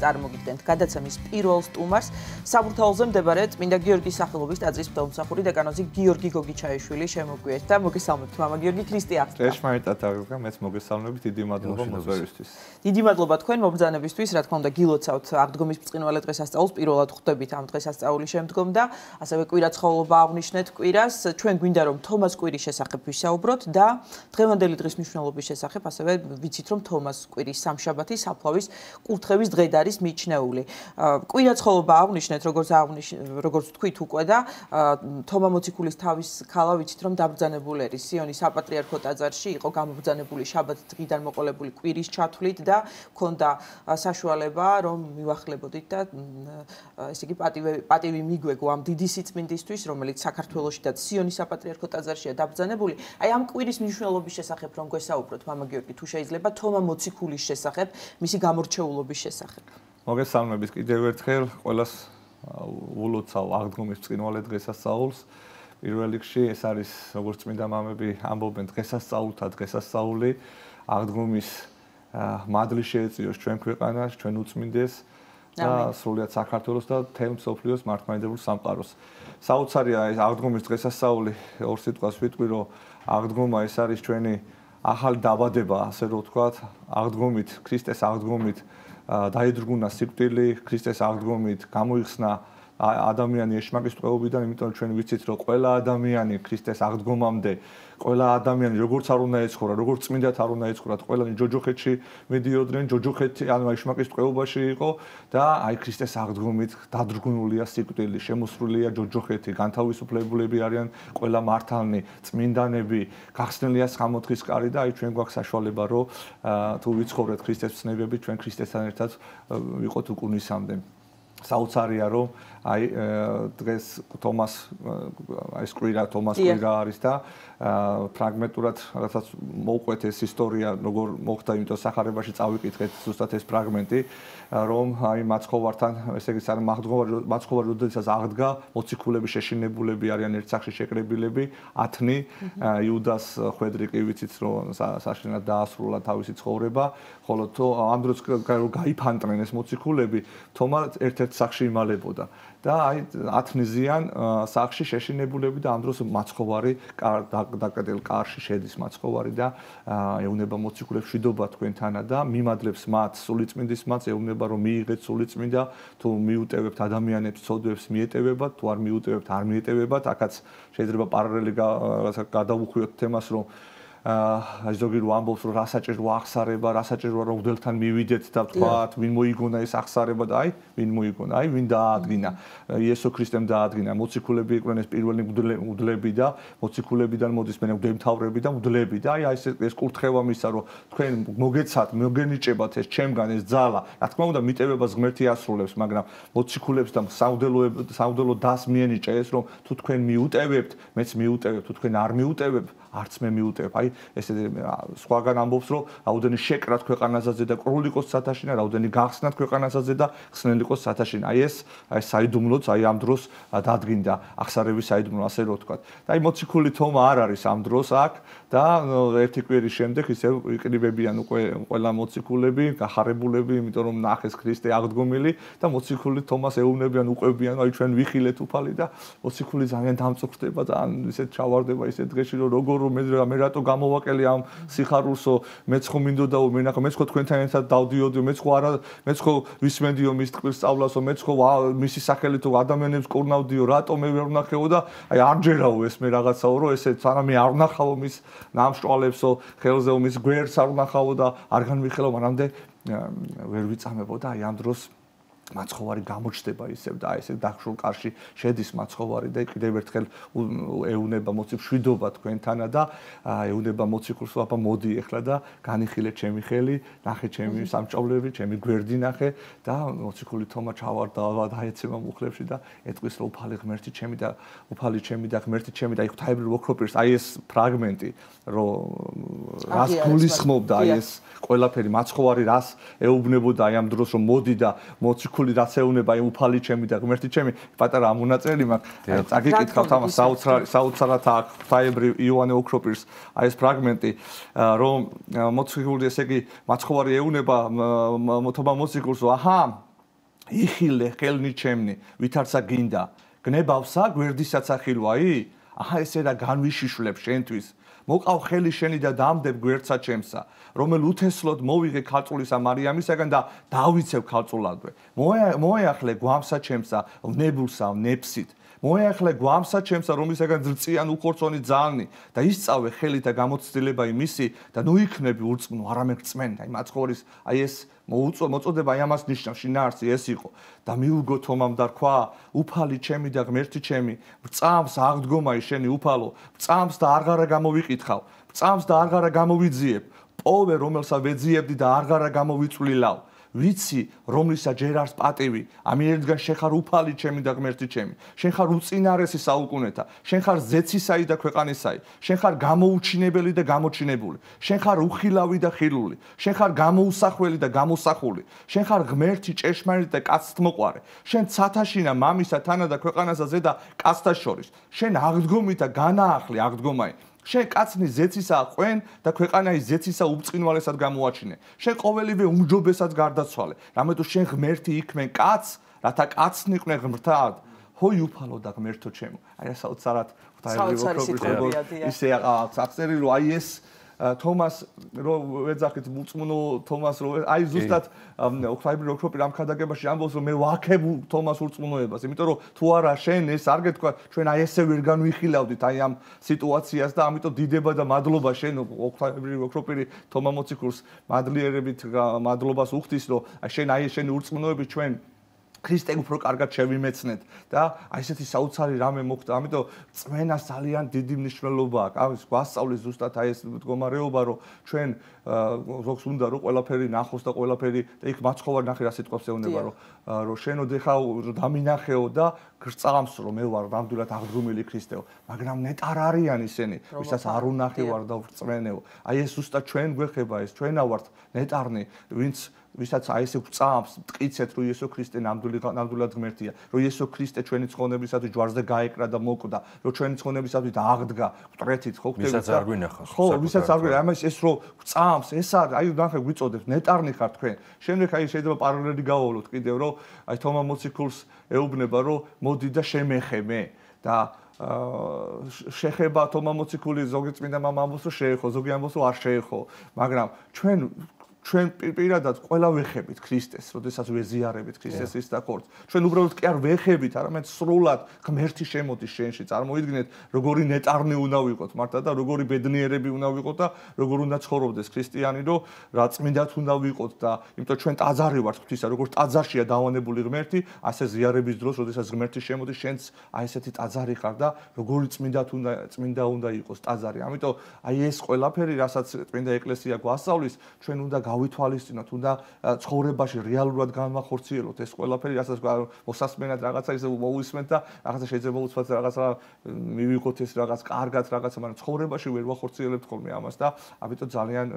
წარმოგიდგენთ გადაცემის პირველ სტუმარს, საბურთალოზე მდებარე წმინდა გიორგის სახელობის ტაძრის მღვდელმსახური დეკანოზი გიორგი გოგიჩაიშვილი შემოგვიერთდა და მოგესალმებთ მამა გიორგი ქრისტე აღსდგა. ჭეშმარიტად აღსდგა, მეც მოგესალმებით, დიდი მადლობა მოწვევისთვის. დიდი მადლობა თქვენ მობრძანებისთვის, რა თქმა უნდა გილოცავთ აღდგომის ბრწყინვალე დღესასწაულს, პირველად ხვდებით ამ დღესასწაულის შემდგომ და ასევე კვირაცხოვლობა აღნიშნეთ კვირას. ჩვენ გვინდა რომ თომას კვირის შესახებ ვისაუბროთ და დღევანდელი დღის მნიშვნელობის შესახებ ასევე ვიცით რომ თომას კვირის სამშაბათი საფლავის კურთხევის დღედ არის მიჩნეული. კვირაცხოვლობა აღნიშნეთ, როგორც თქვით უკვე და თომა მოციქულის თავის ქალა ვიცით რომ დაბრძანებული არის სიონის საპატრიარქო ტაძარში, იყო გამობრძანებული შაბათ დღიდან მოყოლებული კვირის ჩათვლით და ჰქონდა საშუალება რომ მივახლებოდით და ესე იგი პატივი მიგვეგო ამ დიდი სიწმინდისთვის, რომელიც საქართველოში და სიონის საპატრიარქო ტაძარშია დაბრძანებული. აი ამ კვირის მნიშვნელობის შესახებ რომ გვესაუბროთ, მამა გიორგი, თუ შეიძლება თომა მოციქულის შესახებ, მისი გამორჩეულობის შესახებ. მოგესალმებით კიდევ ერთხელ ყველას ულოცავ აღდგომის ბრწყინვალე დღესასწაულს. პირველ რიგში ეს არის როგორც წმინდა მამები ამბობენ დღესასწაული, აღდგომის მადლი შეეწიოს ჩვენ ქვეყანას, ჩვენ უწმინდეს და სრულიად საქართველოს და მთელ მსოფლიოს მართლმადიდებულ სამყაროს. საოცარია ეს აღდგომის დღესასწაული, ორ სიტყვას ვიტყვი, რომ აღდგომა ეს არის ჩვენი ახალი დაბადება, ასე რომ ვთქვათ, აღდგომით, ქრისტეს აღდგომით დაიძრგუნა სიკვდილი, ქრისტეს აღდგომით გამოიხსნა ადამიანი ეშმაკის ტყვეობიდან, იმიტომ ჩვენ ვიცით რომ ყველა ადამიანი ქრისტეს აღდგომამდე, ყველა ადამიანი როგორც არ უნდა ეცხოვრა, როგორც წმინდად არ უნდა ეცხოვრა, ყველანი ჯოჯოხეთში მიდიოდნენ, ჯოჯოხეთი ანუ ეშმაკის ტყვეობაში იყო და აი ქრისტეს აღდგომით დადრგუნულია სიკვდილი, შემოსრულია ჯოჯოხეთი, განთავისუფლებულები არიან ყველა მართალნი, წმინდანები, გახსნილია სამოთხის კარი და აი ჩვენ გვაქვს საშუალება რომ თუ ვიცხოვრეთ ქრისტეს ცნებებით, ჩვენ ქრისტესთან ერთად ვიყოთ უკუნისამდე. საოცარია რომ აი დღეს თომას ეს კვირა თომას კვირა არის და ფრაგმენტურად რაღაცა მოვყვეთ ეს ისტორია როგორ მოხდა, იმიტომ სახარებაში წავიკითხეთ ზუსტად ეს ფრაგმენტი რომ აი მაცხოვართან ესე იგი სამ მაცხოვარი როდესაც აღდგა მოციქულები შეშინებულები არიან ერთ სახში შეკრებილები 10 იუდას ხვედრი კი ვიცით რომ საშინად დაასრულა თავისი ცხოვრება, ხოლო ამ დროს გაიფანტნენ ეს მოციქულები, თომა ერთ-ერთ სახში იმალებოდა და აი 10-ზიან სახში შეშინებულები და ამ დროს მაცხოვარი დაკეტილ კარში შედის მაცხოვარი და ეუბნება მოციქულებს მშვიდობა თქვენთანა და მიმადლებს მათ სულიწმინდის მათ, ეუბნება რომ მიიღეთ სულიწმინდა, თუ მიუტევებთ ადამიანებს ცოდვებს მიეტევებათ, თუ არ მიუტევებთ არ მიეტევებათ. აქაც შეიძლება პარალელი გადავუხვიოთ თემას რომ აი ზოგი რო ამბობს რომ რა საჭირო აღსარება, რა საჭირო რომ მღვდელთან მივიდეთ და ვთქვათ, ვინ მოიგონა ეს აღსარება და აი ვინ მოიგონა, აი ვინ დაადგინა. იესო ქრისტემ დაადგინა. მოციქულები იყვნენ ეს პირველი მღვდლები და მოციქულებიდან მოდის მე მღვდელმთავრები და მღვდლები და აი ეს კურთხევა მისცა რომ თქვენ მოგეცათ, მოგენიჭებათ ეს ჩემგან ეს ძალა. რა თქმა უნდა მიტევებას ღმერთი ასრულებს, მაგრამ მოციქულებს და საუდელო დას მიენიჭა ეს რომ თუ თქვენ მიუტევებთ, მეც მიუტევებ, თუ თქვენ არ მიუტევებ, არც მე მიუტევებ. აი ესე სხვაგან ამბობს რომ რაოდენი შეკრათ ქვეყანაზეზე და ყრული იყოს სათავშინა, რაოდენი გახსნათ ქვეყანაზეზე და ხსნელი იყოს სათავშინა. აი ეს საიდუმლოც აი ამ დროს დადგინდა აღსარების საიდუმლო, ასე რომ ვთქვათ. და აი მოციქული თომა არ არის ამ დროს აქ და ერთი კვირის შემდეგ ისე იყრიბებიან უკვე ყველა მოციქულები, გახარებულები, იმიტომ რომ ნახეს ქრისტე აღდგომილი და მოციქული თომას ეუბნებიან, უყვებიან, აი ჩვენ ვიხილეთ უფალი და მოციქული ძალიან დამწუხრდება და ისეთ ჩავარდება ისეთ დღეში რომ როგორ მე რატო გამოვაკელი ამ სიხარულსო, მეც ხო მინდოდა მეც ხო თქვენთან ერთად დავდიოდიო, მეც ხო ვისმენდიო მის ტყვის სწავლასო, მეც ხო მისი სახელით ადამიანებს კურნავდიო, რატო მე ვერ ვნახეო და აი არ ჯერაო ეს მე რაღაცაო რომ ესე სანამ მე არ ვნახავო მის ნამშრომლებსო, ხელზეო მის გვერდს არ ვნახავო და არ განვიხილავ, მანამდე ვერ ვიწამებო და აი ამ დროს მაცხოვარი გამოჩდება ისევ და ესე დახშულ კარში შედის მაცხოვარი და კიდევ ერთხელ ეუბნება მოციქულს თქვენთანა და ეუბნება მოციქულს აბა მოდი ეხლა და განიხილე ჩემი ხელი, ნახე ჩემი სამჭავლები, ჩემი გვერდი ნახე და მოციქული თომა ჩავარდა დაეცემა მუხლებში და ეტყვის რომ უფალი ღმერთი ჩემი და უფალი ჩემი და ღმერთი ჩემი და ღვთაებრივ ოქროპირს აი ეს ფრაგმენტი რომ რას გულისხმობდა აი ეს ყველაფერი მაცხოვარი რას ეუბნებოდა აი ამ დროს რომ მოდი და მოციქული რაც ეუბნება აი უფალი ჩემი და ღმერთი ჩემი პატარა ამონაწელი მაქვს წაგიკითხავთ ამას საოცრად აქ ღვთაებრივ იოანე ოქროპირს აი ეს ფრაგმენტი რომ მოციქული ესე იგი მაცხოვარი ეუბნება თომა მოციქულს აჰა იხილე ხელნი ჩემნი, ვითარცა გინდა. გნებავსა გვერდისაც ახილვაი? აჰა ესე რა განვიშიშვლებ შენთვის. მოყავ ხელი შენი და დამდებ გვერდსა ჩემსა, რომელ უთესლოდ მოვიღე ქალწულისა მარიამისაგან და დავიცევ ქალწულადვე. მოეახლე გვამსა ჩემსა, ვნებულსა ნეფსით. მოეახლე გვამსა ჩემსა, რომლისაგან ზრწიან უხორცონი ძალნი და ისწავე ხელით და გამოცდილება იმისი და ნუ იქნები ურწმუნო, არამედ რწმენი. აი მაცხოვრის აი ეს მოწოდება აი ამას ნიშნავს, შინაარსი ეს იყო და მიუგო თომამ და რქვა, უფალი ჩემი და ღმერთი ჩემი, წამს აღდგომაი შენი უფალო, წამს და არღარა გამოვიყითხავ, წამს და არღარა გამოვიძიებ, პოვე რომელსა ვეძიებდი და არღარა გამოვიწვლილავ. ვიცი რომლისა ჯერ არს პატივი, ამიერიდან შენ ხარ უფალი ჩემი და ღმერთი ჩემი, შენ ხარ უწინარესი საუკუნეთა, შენ ხარ ზეცისაი და ქვეყანისაი, შენ ხარ გამოუჩინებელი და გამოჩინებული, შენ ხარ უხილავი და ხილული, შენ ხარ გამოუსახველი და გამოსახული, შენ ხარ ღმერთი ჭეშმარიტი და კაცთმოყვარე, შენ ცათაშინა მამისა თანა და ქვეყანასა ზედა კაცთა შორის, შენ აღდგომით და განაახლე აღდგომაი. შენ კაცნი ზეცისა ყვენ და ქვეყანაი ზეცისა უბწყინვალესად გამოაჩინე. შენ ყოველივე უმჯობესად გარდაცვალე. რამე თუ შენ ღმერთი იქმენ კაც, რათა კაცნი იყვნენ ღმრთად. ჰოი უფალო და ღმერთო ჩემო. აი საოცარად ისე აღწერი რომ აი ეს თომას რო ეძახით მუწმუნო თომას რო აი ზუსტად ოქტაიბრი ოქროპირი ამ ქადაგებაში ამბობს რომ მე ვაქებ თომას ურწმუნოებას, იმიტომ რომ თუ არა შენ ეს არ გეთქვა ჩვენ აი ესე ვერ განვიხილავდით აი ამ სიტუაციას და ამიტომ დიდება და მადლობა შენ ოქტაიბრი ოქროპირი თომა მოციქულს მადლიერებით მადლობას უხდის რომ შენ აი შენი ურწმუნოები ჩვენ ქრისტე უფრო კარგად შევიმეცნეთ და აი ესეთი საოცარი რამე მოხდა. ამიტომ წმენას ძალიან დიდი მნიშვნელობა აქვს. გვასწავლის ზუსტად აი ეს მდგომარეობა, რომ ჩვენ ზოგს უნდა რომ ყველაფერი ნახოს და ყველაფერი და იქ მაცხოვარ ნახე რა სიტყვებს ეუბნება, რომ შენო დეხავ დამინახეო და გრწამს რომ მე ვარ ნამდვილად აღდგომილი ქრისტეო, მაგრამ ნეტარ არიან ისინი, ვისაც არ უნახე ვარ და ვწმენეო. აი ეს ზუსტად ჩვენ გვეხება ეს, ჩვენა ვართ ნეტარნი, ვისაც აი ესე გვწამს, მტკიცეთ რომ იესო ქრისტე ნამდვილად ღმერთია, რომ იესო ქრისტე ჩვენი ცხონებისათვის ჯვარზე გაეკრა და მოკვდა, რომ ჩვენი ცხონებისათვის აღდგა, ვტრეთით ხო ხდებით? ვისაც არ გვინახავს. ხო, ვისაც არ გვინახავს, ამას ეს რომ გვწამს, ეს არის, აი ნახე გვიწოდებს, ნეტარნი ხარ თქვენ. შემდეგ აი შეიძლება პარალელი გავავლოთ კიდევ, რომ აი თომა მოციქულს ეუბნება, რომ მოდი და შემეხე მე და შეხება თომა მოციქული ზოგი წმინდა მამა ამბობს რომ შეეხო, ზოგი ამბობს რომ არ შეეხო, მაგრამ ჩვენ პირადად ყველა ვეხებით ქრისტეს, როდესაც ვეზიარებით ქრისტეს ის და ხორცს. ჩვენ უბრალოდ კი არ ვეხებით, არამედ სრულად ღმერთი შემოდის შენში. წარმოიდგინეთ, როგორი ნეტარნი უნდა ვიყოთ მართლა და როგორი ბედნიერები უნდა ვიყოთ და როგორ უნდა ცხოვრობდეს ქრისტიანი, რომ რა წმინდად უნდა ვიყოთ და იმიტომ ჩვენ ტაძარი ვართ ღვთისა, როგორც ტაძარშია დავანებული ღმერთი, ასე ზიარების დროს, როდესაც ღმერთი შემოდის, შენც აი ესეთი ტაძარი ხარ და როგორი წმინდა უნდა იყოს ტაძარი. ამიტომ აი ეს ყველაფერი, რასაც წმინდა ეკლესია გვასწავლის, ჩვენ უნდა გავითვალისწინოთ, უნდა ცხოვრებაში რეალურად განვახორციელოთ ეს ყველაფერი, რასაც მოსასმენად რაღაცა ისე მოვისმენთ და რაღაცა შეიძლება უცბად რაღაცა მივიღოთ ეს რაღაც კარგად რაღაცა, მაგრამ ცხოვრებაში ვერ ვახორციელებთ ხოლმე ამას და ამიტომ ძალიან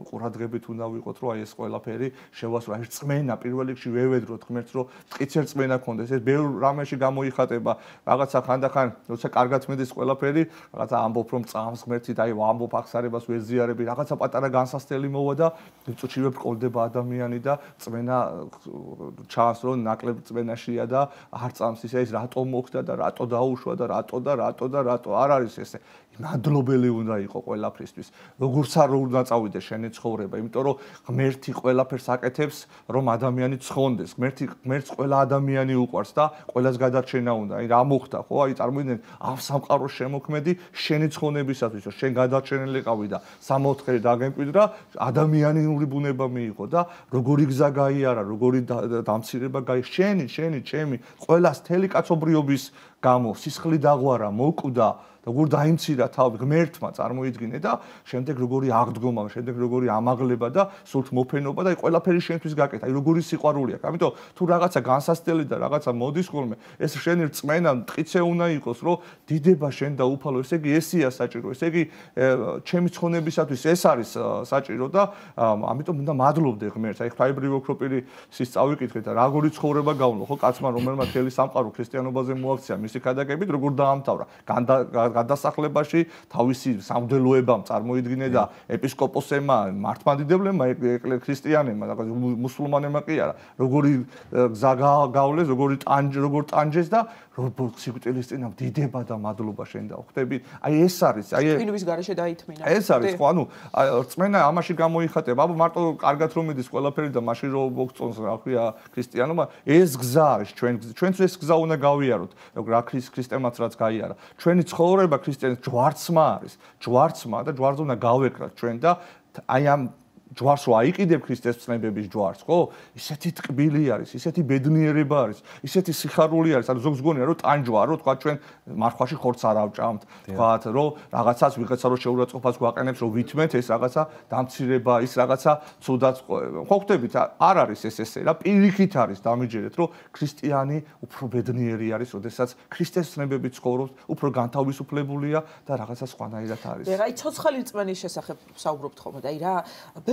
ყურადღებით უნდა ვიყოთ, რომ აი ეს ყველაფერი შევასრულოთ. აი რწმენა პირველ რიგში ვევედროთ ღმერთს, რომ მტკიცე რწმენა გქონდეს. ეს ბევრ რამეში გამოიხატება, რაღაცა ხანდახან, როცა კარგად მედის ყველაფერი, რაღაცა ამბობ რომ წამს ღმერთი და აი ამბობ აღსარებას ვეზიარები, რაღაცა პატარა განსასწრელი მოვა და წუჩივე ბრყოლდება ადამიანი და წმენა ჩანს რომ ნაკლებ წმენაშია და არ წამს ისე ის რატო მოხდა და რატო დაუშვა და რატო არ არის ესე მადლობელი უნდა იყო ყველაფრისთვის. როგორც არ უნდა წავიდეს შენი ცხოვრება, იმიტომ რომ ღმერთი ყველაფერს აკეთებს, რომ ადამიანი ცხონდეს. ღმერთს ყველა ადამიანი უყვარს და ყველას გადარჩენა უნდა. აი რა მოხდა, ხო? აი წარმოიდგინეთ, სამყაროს შემოქმედი შენი ცხონებისათვის, რომ შენ გადარჩენილიყავი და 64 დაგემკვიდრა, ადამიანური ბუნება მიიღო და როგორი გზა გაიარა, როგორი დამცირება შენი, ჩემი, ყველას თელი კაცობრიობის გამო სისხლი დაღვარა, მოკვდა როგორ დაიმცირა თავი ღმერთმა წარმოიდგინე და შემდეგ როგორი აღდგომა, შემდეგ როგორი ამაღლება და სულთ მოფენობა და ყველაფერი შენთვის გაკეთა. აი როგორი სიყვარული აქვს. ამიტომ თუ რაღაცა განსასწრელი და რაღაცა მოდის ხოლმე, ეს შენი რწმენა მტკიცე უნდა იყოს, რომ დიდება შენ და უფალო, ესე იგი ესია საჭირო, ესე იგი ჩემი ცხონებისათვის ეს არის საჭირო და ამიტომ უნდა მადლობდე ღმერთს. აი ღვთაებრივი ოქროპირი სის წავიკითხეთ და როგორი ცხოვრება გავნო, ხო კაცმა რომელმაც მთელი სამყარო ქრისტიანობაზე მოაქცია, მისი ქადაგებით როგორ დაამთავრა. გადასახლებაში თავისი სამღვდელოებამ წარმოიდგინე და ეპისკოპოსებმა, მართლმადიდებლებმა, ქრისტიანებმა, მუსულმანებმა კი არა, როგორი გზა გავლეს, როგორ ტანჯეს და სიკვდილის წინამ დიდება და მადლობა შენ და ხვდები. აი ეს არის, აი წვიმის გარეშე დაითმინა. ეს არის, ხო, ანუ რწმენა ამაში გამოიხატება. აბა მარტო კარგად რომ მიდის ყველაფერი და მაშინ რომ მოგწონს რა ქვია ქრისტიანობა, ეს გზა არის ჩვენც ეს გზა უნდა გავიაროთ. რა ქრისტემაც რაც გაიარა. ჩვენი ცხოვრება ქრისტიანის ჯვარცმა არის. ჯვარცმა და ჯვარზე უნდა გავეკრათ ჩვენ და აი ამ ჯვარს რო აიყიდებ ქრისტეს ცნებების ჯვარს, ხო? ისეთი ტკბილი არის, ისეთი ბედნიერება არის, ისეთი სიხარული არის. ანუ ზოგს გონია რომ ტანჯვა, რომ თქვა ჩვენ მარხვაში ხორცს არ ავჭამთ, თქვა რომ რაღაცას ვიღაცა რო შეურაცხყოფას გვაყენებს, რომ ვითმეთ ეს რაღაცა დამცირება, ის რაღაცა ცუდად ხო ხვდებით, არ არის ესე რა, პირიქით არის დამიჯერეთ, რომ ქრისტიანი უფრო ბედნიერი არის, როდესაც ქრისტეს ცნებებით ცხოვრობს, უფრო განთავისუფლებულია და რაღაცა სხვანაირად არის. აი, ცოცხალი რწმენის შესახებ საუბრობთ ხოლმე და აი რა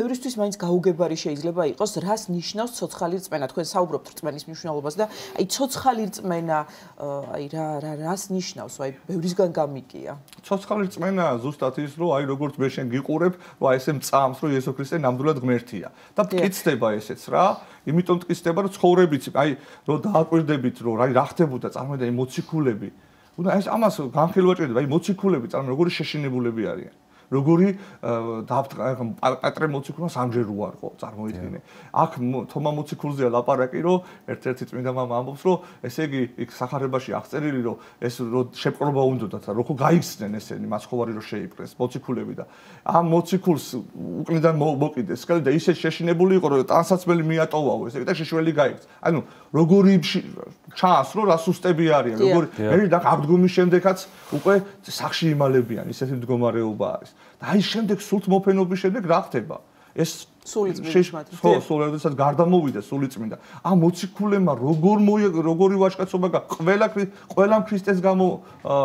ბევრისთვის მაინც გაუგებარი შეიძლება იყოს, რას ნიშნავს ცოცხალი რწმენა. თქვენ საუბრობთ რწმენის მნიშვნელობას და აი ცოცხალი რწმენა აი რას ნიშნავს? აი ბევრისგან გამიგია. ცოცხალი რწმენა ზუსტად ის, რომ აი როგორც მე შენ გიყურებ, რომ აი ესე მწამს, რომ იესო ქრისტე ნამდვილად ღმერთია. და მტკიცდება ესეც რა. იმიტომ მტკიცდება, რომ ცხოვრებიც, აი რომ დააკვირდებით, რომ აი რა ხდებოდა წარმოიდგინე აი მოციქულები. უნდა ეს ამას განხილვაჭრდება, აი მოციქულები წარმოიდგინე როგორი შეშინებულები არიან. როგორი პატრე მოციქულმა სამჯერ უარყო წარმოიდგინე. აქ თომა მოციქულზეა ლაპარაკი, რომ ერთ-ერთი წმინდა მამა ამბობს, რომ ესე იგი იქ სახარებაში აღწერილი, რომ ეს რომ შეპყრობა უნდათ და რო გაიხსნენ ესენი მასხოვარი რომ შეიპყრეს მოციქულები და ამ მოციქულს უკნიდან მოკიდეს სკელი და ისე შეშინებული იყო, რომ ტანსაცმელი მიატოვაო ესე და შეშველი გაიქცა. ანუ როგორი ჩანს, რომ რა სუსტები არიან, როგორი მე და აღდგომის შემდეგაც უკვე სახში იმალებიან, ისეთი მდგომარეობა არის. და აი შემდეგ სულთ მოფენობის შემდეგ რა ხდება? ეს სულიწმინდა ხო, სულედასაც გარდამოვიდა სულიწმინდა. ამ მოციქულებმა როგორი ვაჟკაცობა გაქვს? ყველამ ქრისტეს გამო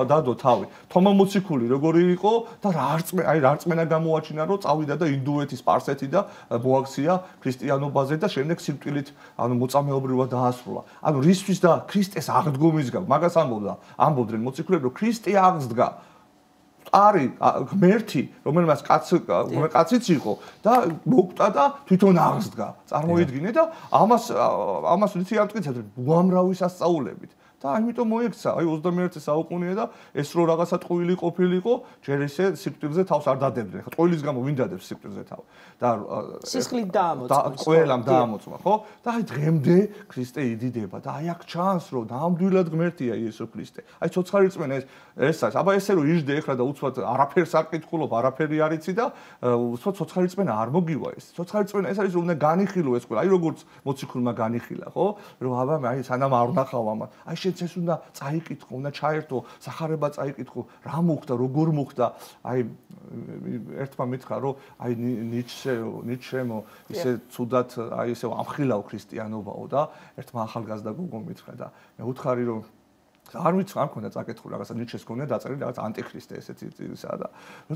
დადო თავი. თომა მოციქული როგორი იყო და რა რწმენა გამოაჩინა, რომ წავიდა და ინდუეთი, სპარსეთი და მოაქცია ქრისტიანობაზე და შემდეგ სიკვდილით, ანუ მოწამეობრივად დაასრულა. ანუ რისთვის და ქრისტეს აღდგომის გამო, მაგას ამბობდნენ მოციქულები, რომ ქრისტე აღსდგა. არის ღმერთი, რომელმაც კაციც იყო და მოკვდა და თვითონ აღსდგა. წარმოიდგინე და ამას ვიცი არ მტკიცებთ უამრავი სასწაულებით. და ამიტომ მოექცა, აი 21 საუკუნეა და ეს რო რაღაცა ტყუილი ყოფილიყო, ჯერ ისე სიკვდილზე თავს არ დადებდნენ. ხო, ტყუილის გამო ვინ დადებს სიკვდილზე თავს? და სისხლით დაამოწმეს. ყველამ დაამოწმა, ხო? და აი დღემდე ქრისტე იდიდება და აი აქ ჩანს, რომ ნამდვილად ღმერთია იესო ქრისტე. აი ცოცხალი რწმენა ეს არის. აბა ესე რომ იждე ეხლა და უცბად არაფერს არ კითხულობ, არაფერი არ იცი და უცბად ცოცხალი რწმენა არ მოგივა ეს. ცოცხალი რწმენა ეს არის რომ უნდა განიხილო ეს ყველა. აი როგორც მოციქულმა განიხილა, ხო? რომ აბა აი სანამ არ ვნახავ ამას. აი ეს უნდა წაიკითხო, უნდა ჩაერთო, სახარება წაიკითხო, რა მოხდა, როგორ მოხდა. აი ერთმა მითხრა, რომ აი ნიჩემო ისე ცუდად აი ესე ამხილავ ქრისტიანობაო და ერთმა ახალგაზრდა გოგო მითხრა და მე უთხარი რომ არ ვიცი არ მქონდა წაკითხული რაღაცა ნიჩეს გქონდა დაწერილი რაღაცა ანტიქრისტე ესეთი ისა და ნუ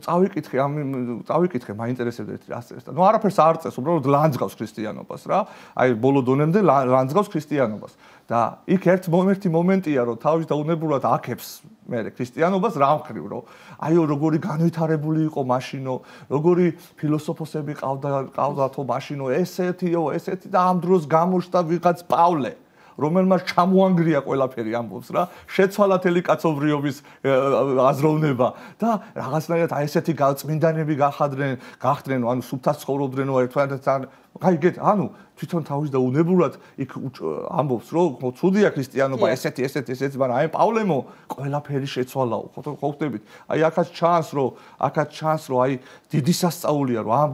წავიკითხე მაინტერესებდა ერთი რას წერს და ნუ არაფერს არ წერს უბრალოდ ლანძღავს ქრისტიანობას რა აი ბოლო დონემდე ლანძღავს ქრისტიანობას და იქ ერთი მომენტია რომ თავის დაუნებურად აქებს მე ქრისტიანობას რა მხრივ რომ აი როგორი განვითარებული იყო მაშინო როგორი ფილოსოფოსები ყავდათო მაშინო ესეთი და ამ დროს გამოშთა ვიღაც პავლე რომელმაც ჩამოანგრია ყველაფერი ამბობს რა შეცვალა თელი კაცობრიობის აზროვნება და რაღაცნაირად აი ესეთი წმინდანები გახდნენ ანუ სუფთას ცხოვრობდნენო ერთმანეთთან გაიგეთ ანუ თვითონ თავის და უნებურად იქ ამბობს რომ ცუდია ქრისტიანობა ესეთი მაგრამ აი პავლემო ყველაფერი შეცვალაო ხო ხვდებით აი აქაც ჩანს რომ აი დიდი სასწაულია რომ ამ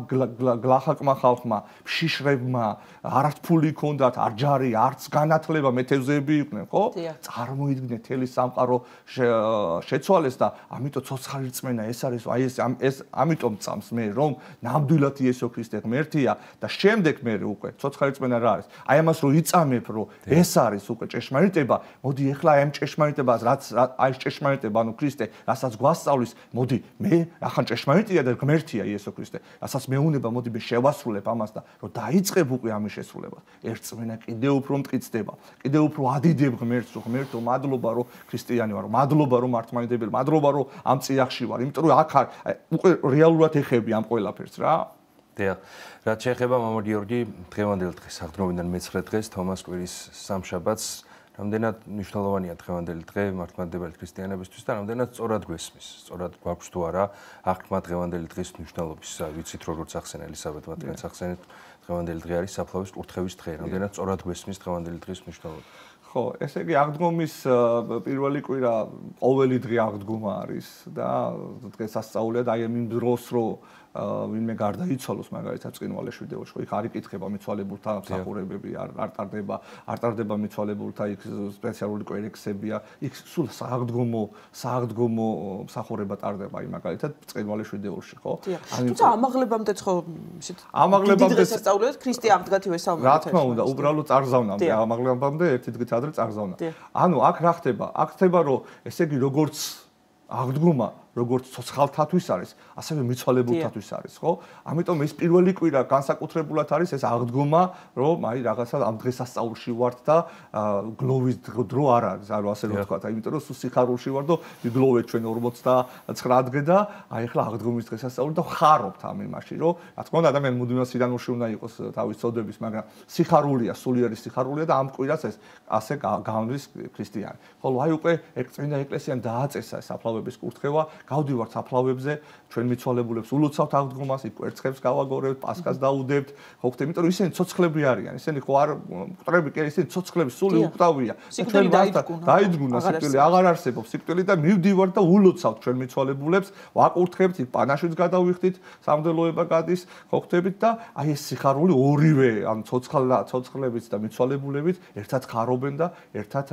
გლახაკმა ხალხმა შიშრებმა არათფული ჰქონდათ არ ჯარი არც განათლება მეთევზეები იყვნენ ხო წარმოიდგინეთ თელი სამყარო შეცვალეს და ამიტომ ცოცხალი რწმენა ეს არის აი ეს ამიტომ წამს მე რომ ნამდვილად იესო ქრისტე ღმერთია და შემდეგ მე უკვე ცოცხალი რწმენა რა არის? აი ამას რო იწამებ, რომ ეს არის უკვე ჭეშმარიტება, მოდი ეხლა აი ამ ჭეშმარიტებას, რაც აი ჭეშმარიტება, ანუ ქრისტე, რასაც გვასწავლის, მოდი მე ახან ჭეშმარიტია და ღმერთია იესო ქრისტე. რასაც მეუნება, მოდი მე შევასრულებ ამას და რომ დაიწყებ უკვე ამის შესრულებას. ერთ რწმენა კიდევ უფრო მტკიცდება, კიდევ უფრო ადიდებ ღმერთს, რომ ღმერთო, მადლობა რომ ქრისტიანი ვარ, მადლობა რომ მართლმადიდებელი, მადლობა რომ ამ წიაღში ვარ, იმიტომ რომ აქ უკვე რეალურად ეხები ამ ყველაფერს რა. დიახ. რაც შეეხება მამა გიორგი დღევანდელ დღეს, აღდგომიდან მე-9 დღეს თომას კვირის სამშაბათს, რამდენად მნიშვნელოვანია დღევანდელი დღე მართლმადიდებელი ქრისტიანებისთვის და რამდენად სწორად გვესმის, სწორად გვაქვს თუ არა აღქმა დღევანდელი დღის მნიშვნელობის, ვიცით როგორც ახსენა ელისაბედმა თქვენს ახსენეთ, დღევანდელი დღე არის საფლავის კურთხევის დღე, რამდენად სწორად გვესმის დღევანდელი დღის მნიშვნელობა. ხო, ესე იგი აღდგომის პირველი კვირა ყოველი დღე აღდგომა არის და დღესასწაულია და აი იმ დროს რომ ვინმე გარდაიცვალოს მაგალითად წყინვალე შვიდეოში, ხო იქ არ იკითხება მიცვალებულთა მსახურებები, არ ტარდება მიცვალებულთა იქ სპეციალური კვერექსებია, იქ სულ სააღდგომო მსახურება ტარდება აი მაგალითად წყინვალე შვიდეოში, ხო? თუმცა ამაღლებამდე ხო ისეთ ამაღლებამდე დღესასწაულიათ ქრისტე ამდღათივე საუბრობთ. რა თქმა უნდა, უბრალოდ წარგზავნამდე, ამაღლებამდე ერთი დღით ადრე წარგზავნა. ანუ აქ რა ხდება? აქ ხდება რომ ესე იგი როგორც აღდგომა როგორც ცოცხალთათვის არის, ასევე მიცვალებულთათვის არის, ხო? ამიტომ ეს პირველი კვირა განსაკუთრებულად არის ეს აღდგომა, რომ აი რაღაცა ამ დღესასწაულში ვართ და გლოვის დრო არ არის, ასე რომ ვთქვა, იმიტომ რომ სულ სიხარულში ვარ და გლოვეთ ჩვენ 49 დღე და აი ახლა აღდგომის დღესასწაული და ხარობთ ამ იმაში, რომ რა თქმა უნდა ადამიანი მუდმივად სიდანურში უნდა იყოს თავის წოდების, მაგრამ სიხარულია, სულიერი სიხარულია და ამ კვირას ეს ასე განვის ქრისტიანი. ხოლო აი უკვე წმინდა ეკლესიამ დააწესა საფლავების კურთხევა გავდივართ საფლავებზე, ჩვენ მიცვალებულებს ულოცავთ აღდგომას, იქ კვერცხებს გავაგორებთ, პასკას დაუდებთ, ხო ხტე, იმიტომ რომ ისინი ცოცხლები არიან, ისინი ხო არ მკვდრები კი, ისინი ცოცხლები სული უკტავია. სიკვდილი დაიძგუნა, სიკვდილი აღარ არსებობს, სიკვდილი და მივდივართ და ულოცავთ ჩვენ მიცვალებულებს, ვაკურთხებთ, იქ პანაშიც გადავიხდით, სამდელოება გადის, ხო ხტებით და აი ეს სიხარული ორივე, ანუ ცოცხლებიც და მიცვალებულებით ერთად ხარობენ და ერთად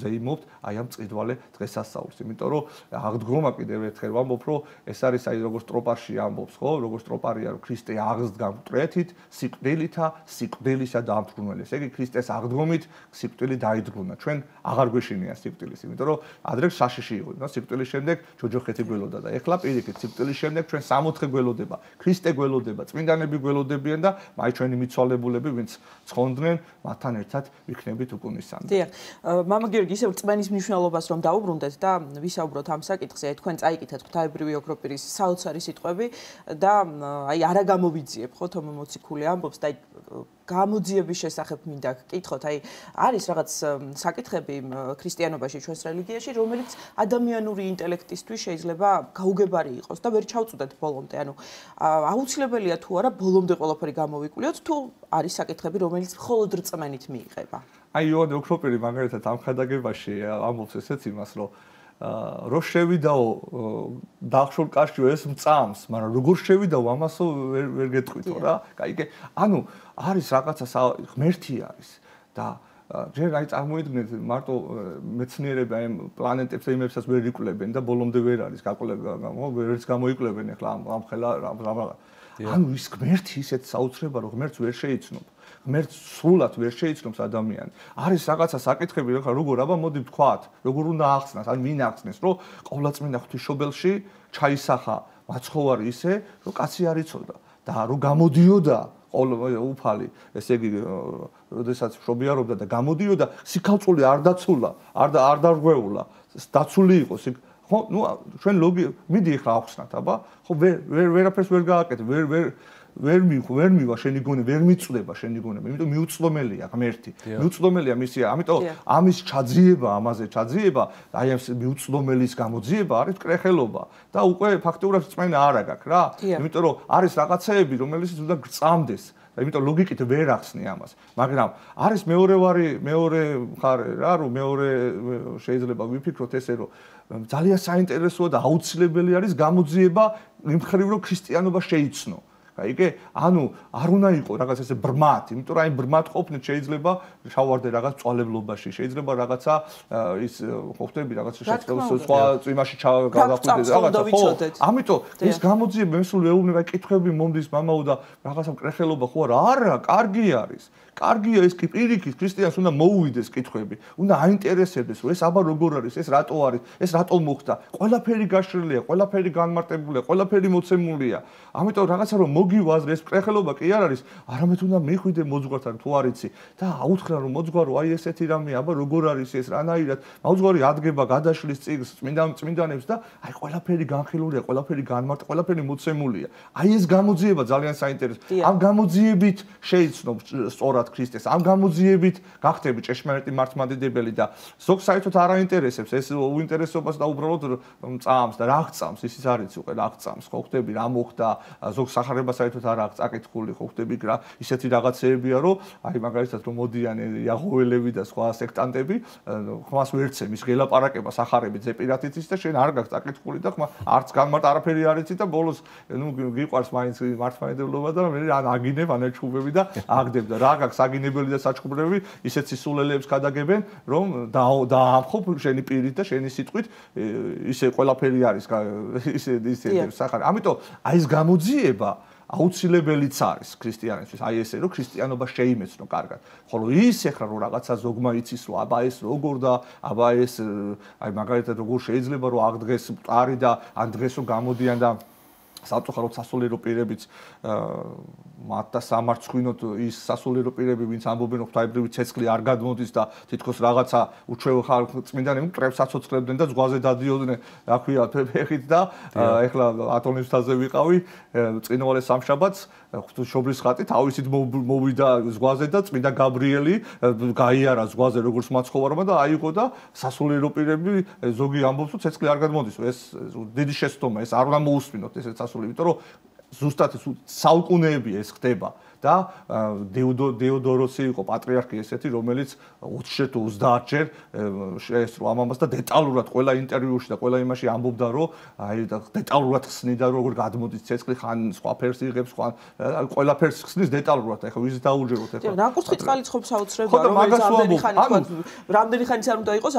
ზეიმობთ აი ამ წიდვალე დღესასწაულს, იმიტომ რომ აღდგომა კიდევ ერთხელ ვამბობ, რომ ეს არის აი როგორც ტროპარში ამბობს, ხო, როგორც ტროპარია, რომ ქრისტე აღსდგა მკვეთრით, სიკვდილითა, სიკვდილისა დაამბრუნებელი. ესე იგი ქრისტეს აღდგომით სიკვდილი დაიძღვნა. ჩვენ აღარ გვეშინია სიკვდილის, იმიტომ რომ ადრე საშიში იყო, და სიკვდილის შემდეგ ჯოჯოხეთი გველოდა და ეხლა პირიქით სიკვდილის შემდეგ ჩვენ 60 გველოდება. ქრისტე გველოდება, წმინდანები გველოდებიან და აი ჩვენი მიცვალებულები, ვინც ცხონდნენ, მათთან ერთად ვიქნებით უკუნისამდე. დიახ. მამა გიორგი, ისევ რწმენის მნიშვნელობას რომ დაუბრუნდეთ და ვისაუბროთ ამ საკითხზე, თქვენ წაიკითხეთ ღვთაებრივი ოქროპირის საოცარი სიტყვები და აი არა გამოვიძიებ, ხო, თომა მოციქული ამბობს და აი გამოძიების შესახებ მინდა გკითხოთ, აი არის რაღაც საკითხები ქრისტიანობაში, ჩვენს რელიგიაში, რომელიც ადამიანური ინტელექტისთვის შეიძლება გაუგებარი იყოს და ვერ ჩავწუდეთ ბოლომდე. ანუ აუცილებელია თუ არა ბოლომდე ყველაფერი გამოვიკვლიოთ, თუ არის საკითხები, რომელიც მხოლოდ რწმენით მიიღება. აი იოანე ოქროპირი მაგალითად ამ ხადაგებაში ამბობს ესეც იმას, რომ რო შევიდაო დახშულ კაშიო ეს მწამს, მაგრამ როგორ შევიდაო ამასო ვერ გეტყვითო რა. კაი, ანუ არის რაღაცა ღმერთი არის და ჯერ აი წარმოიდგინეთ მარტო მეცნიერები აი პლანეტებს იმებსაც ვერ იკვლევენ და ბოლომდე ვერ არის ვერც გამოიკვლევენ ახლა ამ ხელა ანუ ის ღმერთი ისეთ საოცრება რომ ღმერთს ვერ შეიცნობ. ღმერთს სრულად ვერ შეიცნობს ადამიანი. არის რაღაცა საკითხები, როგორ აბა მოდი ვთქვათ, როგორ უნდა ახსნას, ან ვინ ახსნეს, რომ ყოვლადწმინდა ღვთისმშობელში ჩაისახა მაცხოვარი ისე, რომ კაცი არ იცოდა და რომ გამოდიოდა უფალი, ესე იგი, როდესაც მშობიარობდა და გამოდიოდა, სიქალწული არ დაცულა, არ დარღვეულა, დაცული იყო ხო, ნუ ჩვენ მიდი ახლა ახსნათ, აბა, ხო ვერაფერს ვერ გააკეთებ, ვერ მივა შენი გონება, ვერ მიწდება შენი გონება, იმიტომ მიუწვდომელია ღმერთი. მიუწვდომელია მისია, ამიტომ ამის ჩაძიება, ამაზე ჩაძიება, აი ამ მიუწვდომელის გამოძიება არის კრეხელობა და უკვე ფაქტიურად რწმენა არ აქვს რა. იმიტომ რომ არის რაღაცეები, რომელიც უნდა გწამდეს. იმიტომ ლოგიკით ვერ ახსნი ამას. მაგრამ არის მეორე მხარე რა, რომ მეორე შეიძლება ვიფიქროთ ესე, რომ ძალიან საინტერესოა და აუცილებელი არის გამოძიება იმ მხრივ, რომ ქრისტიანობა შეიცნო. გაიგე? ანუ არ უნდა იყოს რაღაც ესე ბრმად, იმიტომ რომ აი ბრმად ყოფნით შეიძლება შავარდე რაღაც წვალებლობაში, შეიძლება რაღაცა ის ყოფნები რაღაც სხვა წვიმაში გავახვიდეთ რაღაცა. ხო, ამიტომ ეს გამოძიება მესული ეუბნება კითხვები მომდის მამაო და რაღაცა მკრეხელობა ხო არა, კარგი არის. კარგია ეს კი პირიქით ქრისტიანს უნდა მოუვიდეს კითხვები, უნდა აინტერესებდეს, რომ ეს აბა როგორ არის, ეს რატო არის, ეს რატო მოხდა. ყველაფერი გაშლილია, ყველაფერი განმარტებულია, ყველაფერი მოცემულია. ამიტომ რაღაცა რომ მოგივაზრე ეს მკრეხელობა კი არ არის, არამედ უნდა მიხვიდე მოძღვართან თუ არ იცი და აუთხრა რომ მოძღვარო აი ესეთი რამე, აბა როგორ არის ეს, რანაირად. მოძღვარი ადგება გადაშლის წიგნს წმინდანებს და აი ყველაფერი განხილულია, ყველაფერი განმარტ, ყველაფერი მოცემულია. აი ეს გამოძიება ძალიან საინტერესოა. ამ გამოძიებით შეიცნობ სწორად ქრისტეს. ამ გამოძიებით გახდები ჭეშმარიტი მართლმადიდებელი და ზოგ საერთოდ არ აინტერესებს ეს უინტერესობას და უბრალოდ წამს და რა გწამს ისიც არ იცი უკვე რა გწამს ხო ხდები რა მოხდა ზოგ სახარება საერთოდ არ აქვს აკითხული ხო ხდები რა ისეთი რაღაცეებია რომ აი მაგალითად რომ მოდიან იაღველები და სხვა სექტანტები ხმას ვერცე მის გელაპარაკება სახარებით ზეპირათით ის და შენ არ გაქვს აკითხული და ხმა არც განმარტ არაფერი არ იცი და ბოლოს ნუ გიყვარს მაინც მართლმადიდებლობა და მე ან აგინებ ან ეჩუბები და აგდებ და რა გაქვს აგინებელი და საჩხუბრები ისეთ სისულელეებს გადაგებენ რომ დაამხობ შენი პირით და შენი სიტყვით ისე ყველაფერი არის ისე სახარი ამიტომ აი ეს გამოძიება აუცილებელიც არის ქრისტიანებისთვის აი ესე რომ ქრისტიანობა შეიმეცნო კარგად ხოლო ის ეხლა რომ რაღაცა ზოგმა იცის რომ აბა ეს როგორ და აბა ეს აი მაგალითად როგორ შეიძლება რომ აღდგეს მყარი და ან დღეს რომ გამოდიან და სამწუხაროდ სასულიერო პირებიც მათ და სამარცხვინოთ ის სასულიერო პირები ვინც ამბობენ რომ ღვთაებრივი ცეცხლი არ გადმოდის და თითქოს რაღაცა უჩვეულ ხალხ წმინდანები მტრებს აცოცხლებდნენ და ზღვაზე დადიოდნენ რა ქვია ფეხით და ეხლა ატონის მთაზე ვიყავი წინვალე სამშაბათს შობლის ხატი თავისით მოვიდა ზღვაზე და წმინდა გაბრიელი გაიარა ზღვაზე როგორც მაცხოვარმა და აიღო და სასულიერო პირები ზოგი ამბობს რომ ცეცხლი არ გადმოდის ეს დიდი შეცდომა ეს არ უნდა მოусმინოთ ესეც სასულიერო იმიტომ რომ ზუსტად საუკუნეები ეს ხდება და დეოდოროსი იყო პატრიარქი ესეთი რომელიც 20-ჯერ თუ 30-ჯერ შეესწრო ამ ამას და დეტალურად ყველა ინტერვიუში და ყველა იმაში ამბობდა რომ აი დეტალურად ხსნიდა როგორ გადმოდის ცეცხლი ხან სხვა ფერს იღებს ხან ყველა ფერს ხსნის დეტალურად ეხლა ვიზ დაუჯეროთ ეხლა ნაკურთხი წყალიც ხობს აუცილებლად რომელიც რამდენი ხანიც არ უნდა იყოს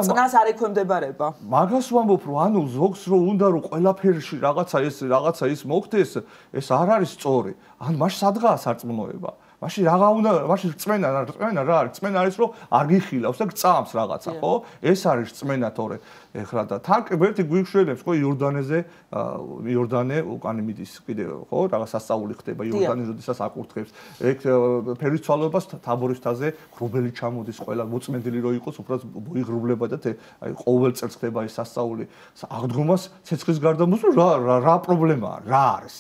წნას არ ექვემდებარება მაგას ვამბობ რომ ანუ ზოგს რო უნდა რომ ყველაფერში რაღაცა ის მოხდეს ეს არ არის სწორი ან მაშინ სადღაა სარწმუნოება მაშინ რაღა უნდა მაშინ რწმენა რა არის რწმენა არის რომ არ გიხილავს და გწამს რაღაცა ხო ეს არის რწმენა თორე ეხლა და თან ერთი გვიშვენებს ხო იორდანე უკან მიდის კიდე ხო რაღაც სასწაული ხდება იორდანი როდესაც აკურთხებს ეგ ფერისცვალებას თაბორის მთაზე ღრუბელი ჩამოდის ყველა მოწმენდილი რო იყოს უბრალოდ მოიღრუბლება და აი ყოველ წელს ხდება ეს სასწაული აღდგომას ცეცხლის გარდა მოსულ რა პრობლემაა რა არის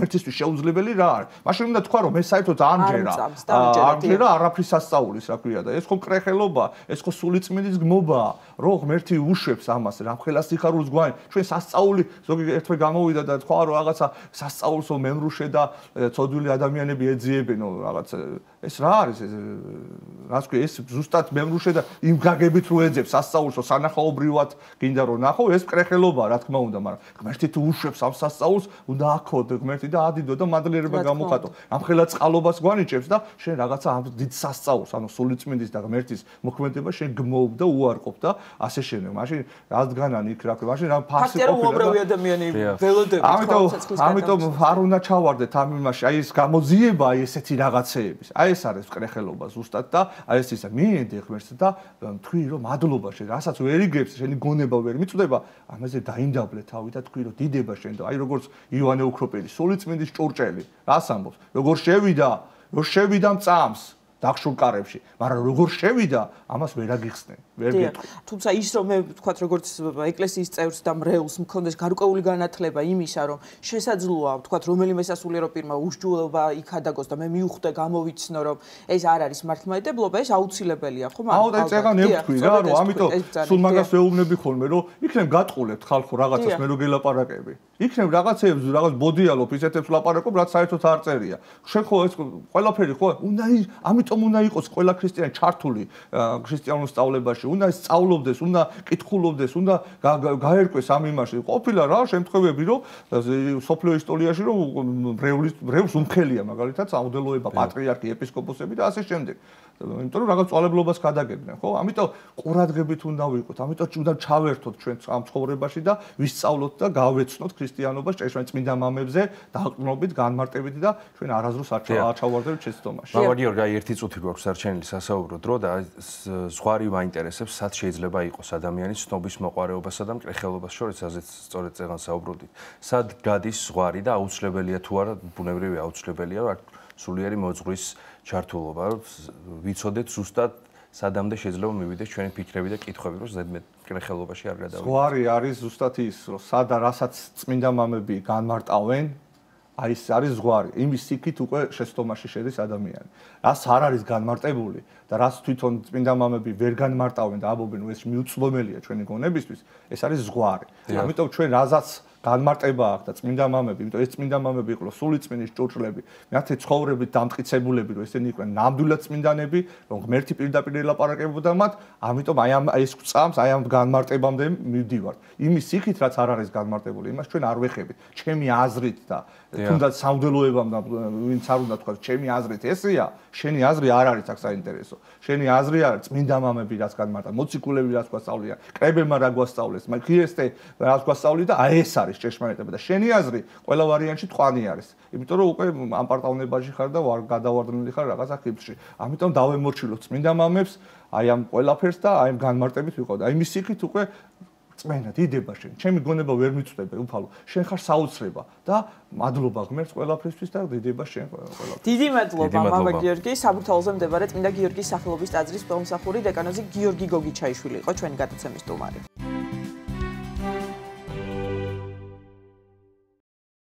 ერთისთვის შეუძლებელი რა არის მაშინ უნდა თქვა რომ ეს საერთოდ ამჯერა არაფრის სასწაულის რა ქვია და ეს ხო მკრეხელობა ეს ხო სულიწმინდის გმობაა რომ ღმერთი უშვებს ამას რამხელა სიხარულს გვანი ჩვენ სასწაული ზოგი ერთვე გამოვიდა და თქვა რომ რაღაცა სასწაულსო მემრუშე და ცოდვილი ადამიანები ეძიებენო რაღაც ეს რა არის რას ქვია ეს ზუსტად მემრუშე და იმ გაგებით რო ეძებს სასწაულსო სანახაობრივად გინდა რომ ნახო ეს მკრეხელობაა რა თქმა უნდა მაგრამ ღმერთი თუ უშვებს ამ სასწაულს უნდა აქოთ ღმერთი და ადიდო და მადლიერება გამოხატო რამხელა წყალობას გვანიჭებს და შენ რაღაცა ამ დიდ სასწაულს ანუ სულიწმინდის და ღმერთის მოქმედება შენ გმობ და უარყოფ და ასე შენ მაშინ რადგანან იქ რა ქვია მაშინ რა ფასი ყოფილა უამრავი ადამიანი ველოდებით ამიტომ არ უნდა ჩავარდეთ ამ იმაში აი ეს გამოძიება აი ესეთი რაღაცეების აი ეს არის მკრეხელობა ზუსტად და აი ეს ისა მიენდი ღმერთს და თქვი რომ მადლობა შენ რასაც ვერ იგებს შენი გონება ვერ მიწდება ამაზე დაინდაბლე თავი და თქვი რომ დიდება შენ და აი როგორც იოანე უქროპელი სულიწმინდის ჭურჭელი რას ამბობს როგორ შევიდა მწამს დახშულ კარებში, მაგრამ როგორ შევიდა, ამას ვერ აგიხსნე, ვერ გეტყვი. თუმცა ის რომ მე ვთქვათ როგორც ეკლესიის წევრს და მრევლს მქონდეს გარკვეული განათლება იმისა, რომ შესაძლოა ვთქვათ რომელიმე სასულიერო პირმა უშჯულობა იქადაგოს და მე მივხვდე გამოვიცნო რომ ეს არ არის მართლმადიდებლობა, ეს აუცილებელია, ხო მაგრამ? აუ და წეგან ევთქვი რა, რომ ამიტომ სულ მაგას ვეუბნები ხოლმე, რომ იქნებ გატყულებთ ხალხო რაღაცას მე რო გელაპარაკები. იქნებ რაღაცეებს რაღაც ბოდიალობ ისეთებს ლაპარაკობ, რაც საერთოდ არ წერია. შენ ხო ეს ყველაფერი ხო უნდა ამიტომ ამიტომ უნდა იყოს ყველა ქრისტიანი ჩართული ქრისტიანულ სწავლებაში, უნდა სწავლობდეს, უნდა კითხულობდეს, უნდა გაერკვეს ამ იმაში. ყოფილა რა შემთხვევები, რომ სოფლიო ისტორიაში რომ ბრევს უმხელია მაგალითად სამღვდელოება, პატრიარქი, ეპისკოპოსები და ასე შემდეგ. იმიტომ რომ რაღაც წვალებლობას გადაგებდნენ, ხო? ამიტომ ყურადღებით უნდა ვიყოთ, ამიტომ უნდა ჩავერთოთ ჩვენ ამ ცხოვრებაში და ვისწავლოთ და გავეცნოთ ქრისტიანობას ჭეშმარიტ წმინდა მამებზე დაყრდნობით, განმარტებით და ჩვენ არასდროს არ ჩავარდებით შეცდომაში. მამადი ორგა ერთი წუთი გვაქვს სარჩენილი სასაუბრო დრო და ზღვარი მაინტერესებს, სად შეიძლება იყოს ადამიანის ცნობის მოყარეობასა და მკრეხელობას შორის, ასეც სწორედ წეგან საუბრობდით. სად გადის ზღვარი და აუცილებელია თუ არა, ბუნებრივია აუცილებელია სულიერი მოძღვრის ჩართულობა, ვიცოდეთ ზუსტად სადამდე შეიძლება მივიდეს ჩვენი ფიქრები და კითხვები, რომ ზედმეტ მკრეხელობაში არ გადავიდეთ. ზღვარი არის ზუსტად ის, რომ სადა რასაც წმინდა მამები განმარტავენ, აი ეს არის ზღვარი. იმის სიქით უკვე შეცდომაში შედის ადამიანი. რას არ არის განმარტებული და რას თვითონ წმინდა მამები ვერ განმარტავენ და ამბობენ, ეს მიუწვდომელია ჩვენი გონებისთვის, ეს არის ზღვარი. ამიტომ ჩვენ რაზაც განმარტება აქვს და წმინდა მამები, იმიტომ ეს წმინდა მამები იყო სული წმინდის ჭურჭლები, მათი ცხოვრებით დამტკიცებულები, რომ ესენი იყვნენ ნამდვილად წმინდანები, რომ ღმერთი პირდაპირ ელაპარაკებოდა მათ, ამიტომ აი ამ ეს წამს, აი ამ განმარტებამდე მივდივართ. იმის სიქით რაც არ არის განმარტებული, იმას ჩვენ არ ვეხებით. ჩემი აზრით და თუნდაც სამღვდელოებამ და ვინც არ უნდა თქვა, ჩემი აზრით ესეა, შენი აზრი არ არის აქ საინტერესო. შენი აზრი არის წმინდა მამები რაც განმარტა, მოციქულები რაც გვასწავლიან, კრებებმა რა გვასწავლეს, ქრისტე რაც გვასწავლიდა, აი ეს არის ჭეშმარიტება და შენი აზრი ყველა ვარიანტში თქვენი არის. იმიტომ რომ უკვე ამ პარტავნებაში ხარ და გადავარდნილი ხარ რაღაცა ხიფში. ამიტომ დავემორჩილოთ წმინდა მამებს, აი ამ ყველაფერს და აი ამ განმარტებით ვიყავ და აი მის იქით უკვე წმენა დიდება შენ. ჩემი გონება ვერ მიწვდები უფალო. შენ ხარ საოცრება და მადლობა ღმერთს ყველაფრისთვის და დიდება შენ ყველაფერს. დიდი მადლობა მამა გიორგი, საბურთალოზე მდებარე წმინდა გიორგის სახელობის ტაძრის პელმსახური დეკანოზი გიორგი გოგიჩაიშვილი იყო ჩვენი გადაცემის სტუმარი.